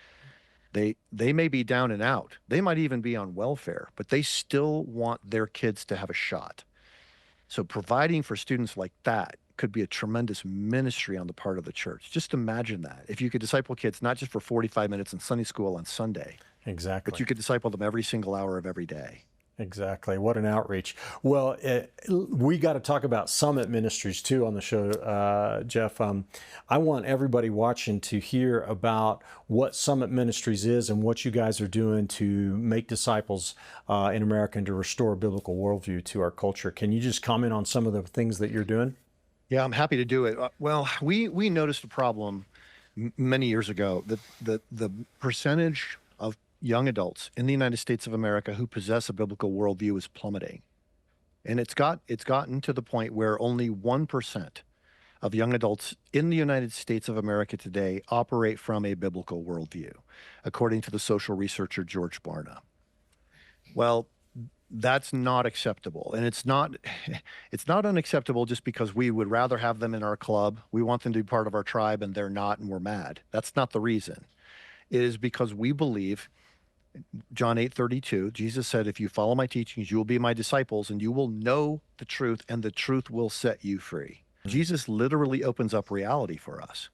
They may be down and out. They might even be on welfare, but they still want their kids to have a shot. So providing for students like that could be a tremendous ministry on the part of the church. Just imagine that. If you could disciple kids not just for 45 minutes in Sunday school on Sunday, but Exactly. you could disciple them every single hour of every day. Exactly. What an outreach. Well, we got to talk about Summit Ministries too on the show, Jeff. I want everybody watching to hear about what Summit Ministries is and what you guys are doing to make disciples in America and to restore a biblical worldview to our culture. Can you just comment on some of the things that you're doing? Yeah, I'm happy to do it. Well, we noticed a problem many years ago that the percentage of young adults in the United States of America who possess a biblical worldview is plummeting. And it's gotten to the point where only 1% of young adults in the United States of America today operate from a biblical worldview, according to the social researcher George Barna. Well, that's not acceptable. And it's not unacceptable just because we would rather have them in our club. We want them to be part of our tribe and they're not and we're mad. That's not the reason. It is because we believe John 8:32, Jesus said, if you follow my teachings, you will be my disciples and you will know the truth and the truth will set you free. Jesus literally opens up reality for us.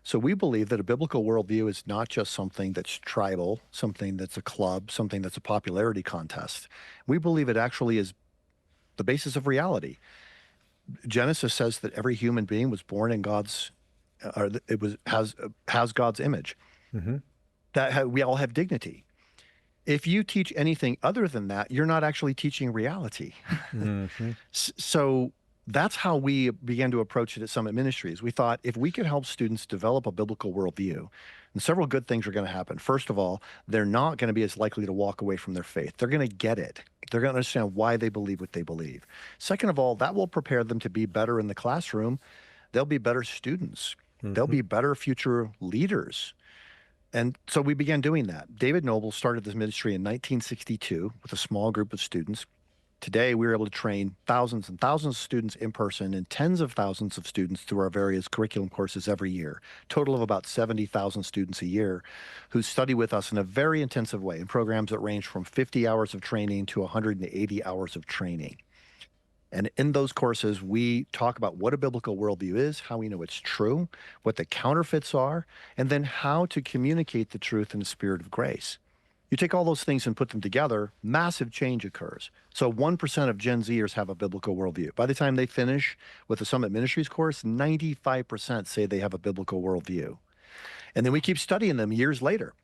So we believe that a biblical worldview is not just something that's tribal, something that's a club, something that's a popularity contest. We believe it actually is the basis of reality. Genesis says that every human being was born in God's, or has God's image. Mm-hmm. We all have dignity. If you teach anything other than that, you're not actually teaching reality. Mm-hmm. So that's how we began to approach it at Summit Ministries. We thought if we could help students develop a biblical worldview, and several good things are going to happen. First of all, they're not going to be as likely to walk away from their faith. They're going to get it. They're going to understand why they believe what they believe. Second of all, that will prepare them to be better in the classroom. They'll be better students. Mm-hmm. They'll be better future leaders. And so we began doing that. David Noble started this ministry in 1962 with a small group of students. Today, we were able to train thousands and thousands of students in person and tens of thousands of students through our various curriculum courses every year. Total of about 70,000 students a year who study with us in a very intensive way in programs that range from 50 hours of training to 180 hours of training. And in those courses, we talk about what a biblical worldview is, how we know it's true, what the counterfeits are, and then how to communicate the truth in the spirit of grace. You take all those things and put them together, massive change occurs. So 1% of Gen Zers have a biblical worldview. By the time they finish with the Summit Ministries course, 95% say they have a biblical worldview. And then we keep studying them years later.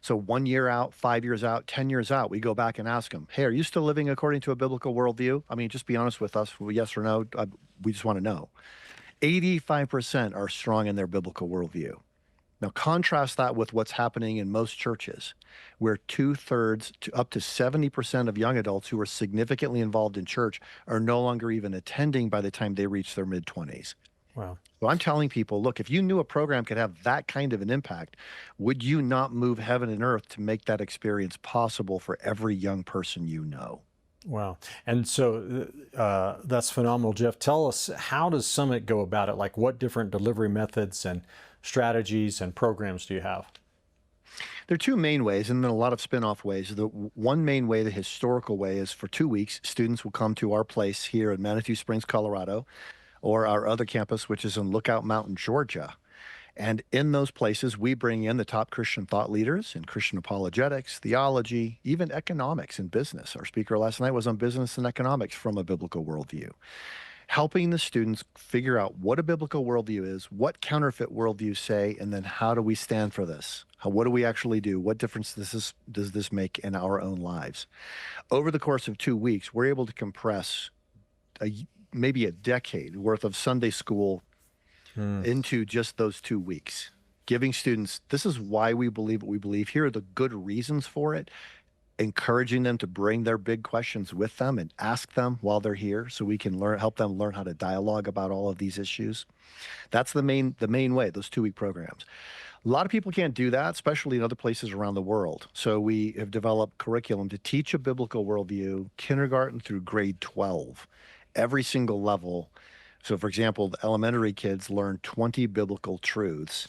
So 1 year out, 5 years out, 10 years out, we go back and ask them, hey, are you still living according to a biblical worldview? I mean, just be honest with us, yes or no. We just want to know. 85% are strong in their biblical worldview. Now, contrast that with what's happening in most churches, where 2/3 to up to 70% of young adults who are significantly involved in church are no longer even attending by the time they reach their mid-20s. Wow. So I'm telling people, look, if you knew a program could have that kind of an impact, would you not move heaven and earth to make that experience possible for every young person you know? Wow. And so that's phenomenal, Jeff. Tell us, how does Summit go about it? Like, what different delivery methods and strategies and programs do you have? There are two main ways and then a lot of spin-off ways. The one main way, the historical way, is for 2 weeks, students will come to our place here in Manitou Springs, Colorado, or our other campus, which is in Lookout Mountain, Georgia. And in those places, we bring in the top Christian thought leaders in Christian apologetics, theology, even economics and business. Our speaker last night was on business and economics from a biblical worldview, helping the students figure out what a biblical worldview is, what counterfeit worldviews say, and then how do we stand for this? What do we actually do? What difference does this make in our own lives? Over the course of 2 weeks, we're able to compress maybe a decade worth of Sunday school into just those 2 weeks, giving students, this is why we believe what we believe. Here are the good reasons for it, encouraging them to bring their big questions with them and ask them while they're here so we can help them learn how to dialogue about all of these issues. That's the main way, those 2-week programs. A lot of people can't do that, especially in other places around the world. So we have developed curriculum to teach a biblical worldview, kindergarten through grade 12, every single level. So for example, the elementary kids learn 20 biblical truths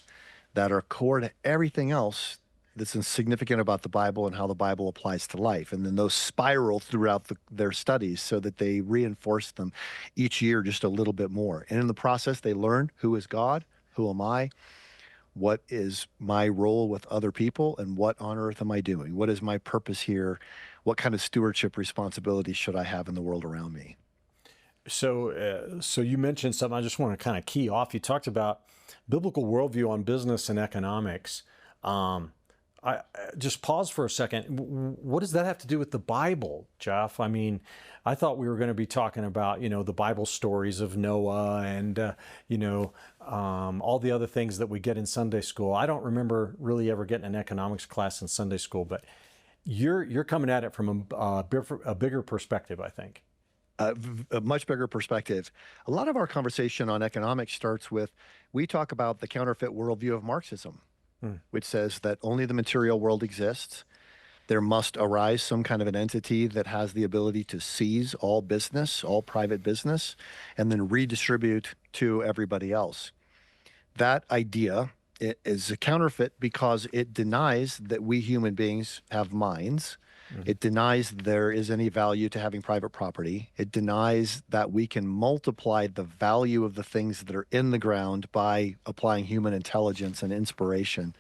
that are core to everything else that's significant about the Bible and how the Bible applies to life. And then those spiral throughout their studies so that they reinforce them each year just a little bit more. And in the process, they learn who is God, who am I, what is my role with other people, and what on earth am I doing? What is my purpose here? What kind of stewardship responsibilities should I have in the world around me? So you mentioned something I just want to kind of key off. You talked about biblical worldview on business and economics. I just pause for a second. What does that have to do with the Bible, Jeff? I mean, I thought we were going to be talking about, the Bible stories of Noah and, all the other things that we get in Sunday school. I don't remember really ever getting an economics class in Sunday school, but you're coming at it from a bigger perspective, I think. A much bigger perspective. A lot of our conversation on economics starts with, we talk about the counterfeit worldview of Marxism, which says that only the material world exists. There must arise some kind of an entity that has the ability to seize all business, all private business, and then redistribute to everybody else. That idea is a counterfeit because it denies that we human beings have minds. It denies there is any value to having private property. It denies that we can multiply the value of the things that are in the ground by applying human intelligence and inspiration.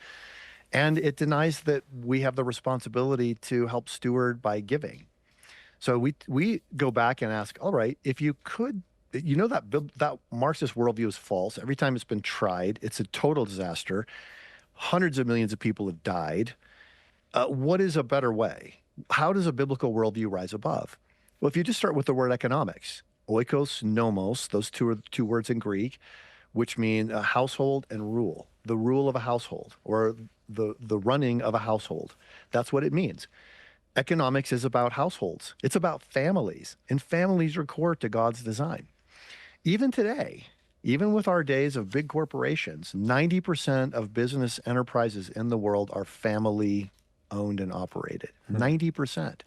And it denies that we have the responsibility to help steward by giving. So we go back and ask, all right, if you could, that Marxist worldview is false. Every time it's been tried, it's a total disaster. Hundreds of millions of people have died. What is a better way? How does a biblical worldview rise above? Well, if you just start with the word economics, oikos, nomos, those two words in Greek, which mean a household and rule, the rule of a household, or the running of a household. That's what it means. Economics is about households. It's about families, and families are core to God's design. Even today, even with our days of big corporations, 90% of business enterprises in the world are family owned and operated. 90%.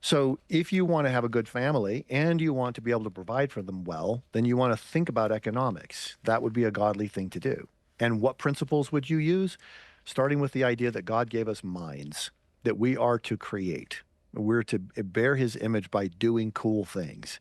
So if you want to have a good family and you want to be able to provide for them well, then you want to think about economics. That would be a godly thing to do. And what principles would you use? Starting with the idea that God gave us minds, that we are to create. We're to bear his image by doing cool things.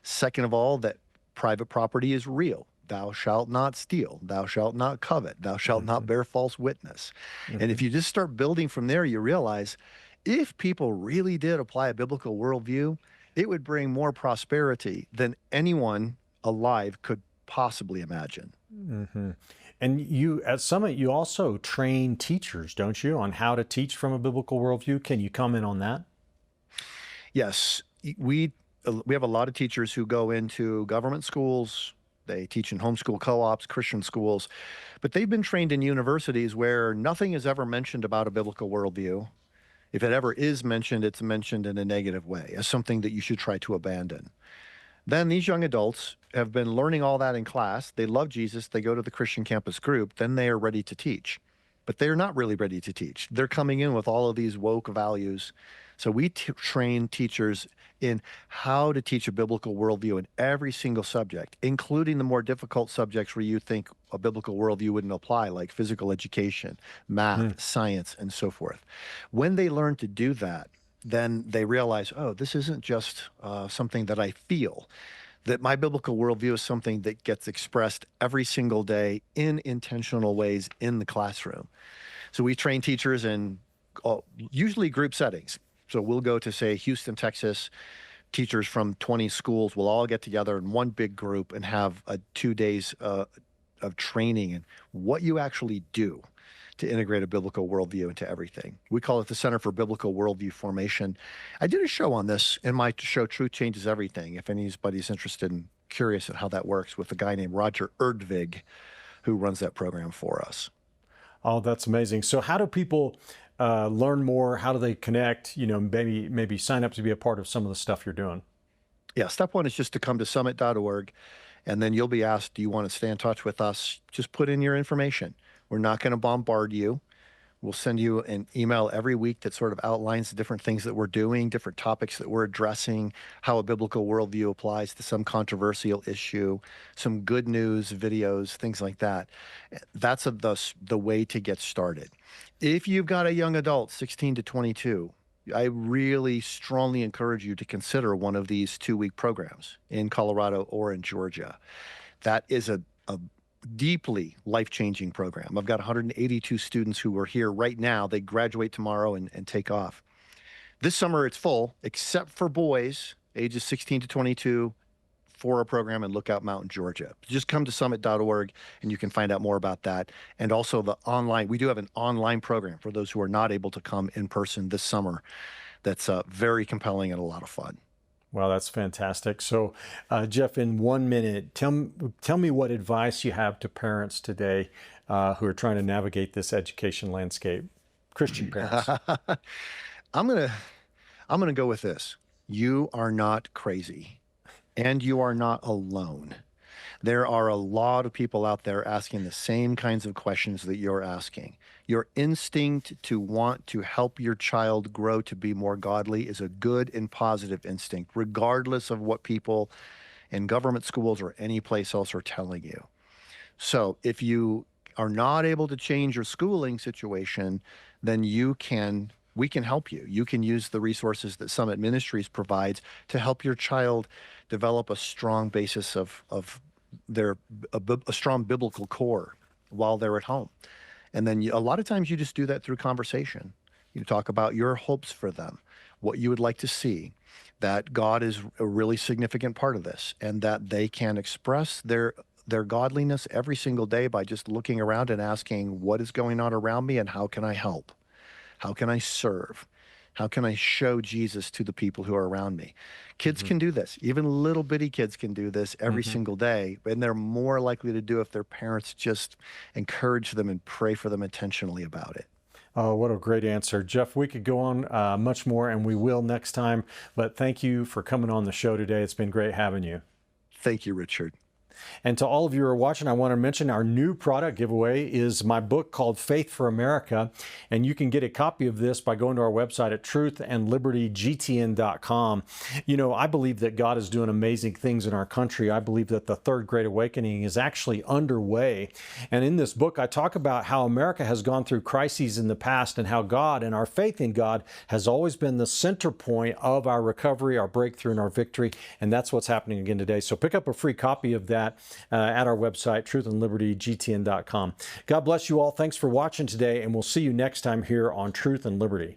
Second of all, that private property is real. Thou shalt not steal. Thou shalt not covet. Thou shalt not bear false witness. And if you just start building from there, you realize if people really did apply a biblical worldview, it would bring more prosperity than anyone alive could possibly imagine. And you, at Summit, you also train teachers, don't you, on how to teach from a biblical worldview? Can you comment on that? Yes. We have a lot of teachers who go into government schools. They teach in homeschool co-ops, Christian schools, but they've been trained in universities where nothing is ever mentioned about a biblical worldview. If it ever is mentioned, it's mentioned in a negative way, as something that you should try to abandon. Then these young adults have been learning all that in class. They love Jesus. They go to the Christian campus group. Then they are ready to teach. But they're not really ready to teach. They're coming in with all of these woke values. So we train teachers in how to teach a biblical worldview in every single subject, including the more difficult subjects where you think a biblical worldview wouldn't apply, like physical education, math, science, and so forth. When they learn to do that, then they realize, oh, this isn't just something that I feel. that my biblical worldview is something that gets expressed every single day in intentional ways in the classroom. So we train teachers in usually group settings. So we'll go to, say, Houston, Texas. Teachers from 20 schools will all get together in one big group and have 2 days of training and what you actually do to integrate a biblical worldview into everything. We call it the Center for Biblical Worldview Formation. I did a show on this in my show, Truth Changes Everything, if anybody's interested and curious at how that works, with a guy named Roger Erdvig, who runs that program for us. Oh, that's amazing. So how do people learn more? How do they connect? Maybe sign up to be a part of some of the stuff you're doing. Yeah, step one is just to come to summit.org, and then you'll be asked, do you want to stay in touch with us? Just put in your information. We're not going to bombard you. We'll send you an email every week that sort of outlines the different things that we're doing, different topics that we're addressing, how a biblical worldview applies to some controversial issue, some good news videos, things like that. That's the way to get started. If you've got a young adult, 16 to 22, I really strongly encourage you to consider one of these 2-week programs in Colorado or in Georgia. That is a deeply life-changing program. I've got 182 students who are here right now. They graduate tomorrow and take off. This summer it's full, except for boys ages 16 to 22 for a program in Lookout Mountain, Georgia. Just come to summit.org and you can find out more about that. And also we do have an online program for those who are not able to come in person this summer. That's very compelling and a lot of fun. Well, that's fantastic. So, Jeff, in 1 minute, tell me what advice you have to parents today who are trying to navigate this education landscape, Christian parents. I'm gonna go with this. You are not crazy, and you are not alone. There are a lot of people out there asking the same kinds of questions that you're asking. Your instinct to want to help your child grow to be more godly is a good and positive instinct, regardless of what people in government schools or any place else are telling you. So if you are not able to change your schooling situation, then we can help you. You can use the resources that Summit Ministries provides to help your child develop a strong basis of a strong biblical core while they're at home. And then a lot of times you just do that through conversation. You talk about your hopes for them, what you would like to see, that God is a really significant part of this, and that they can express their godliness every single day by just looking around and asking, what is going on around me and how can I help? How can I serve? How can I show Jesus to the people who are around me? Kids can do this. Even little bitty kids can do this every single day, and they're more likely to do if their parents just encourage them and pray for them intentionally about it. Oh, what a great answer. Jeff, we could go on much more, and we will next time, but thank you for coming on the show today. It's been great having you. Thank you, Richard. And to all of you who are watching, I want to mention our new product giveaway is my book called Faith for America. And you can get a copy of this by going to our website at truthandlibertygtn.com. You know, I believe that God is doing amazing things in our country. I believe that the Third Great Awakening is actually underway. And in this book, I talk about how America has gone through crises in the past and how God and our faith in God has always been the center point of our recovery, our breakthrough, and our victory. And that's what's happening again today. So pick up a free copy of that at our website, truthandlibertygtn.com. God bless you all. Thanks for watching today, and we'll see you next time here on Truth and Liberty.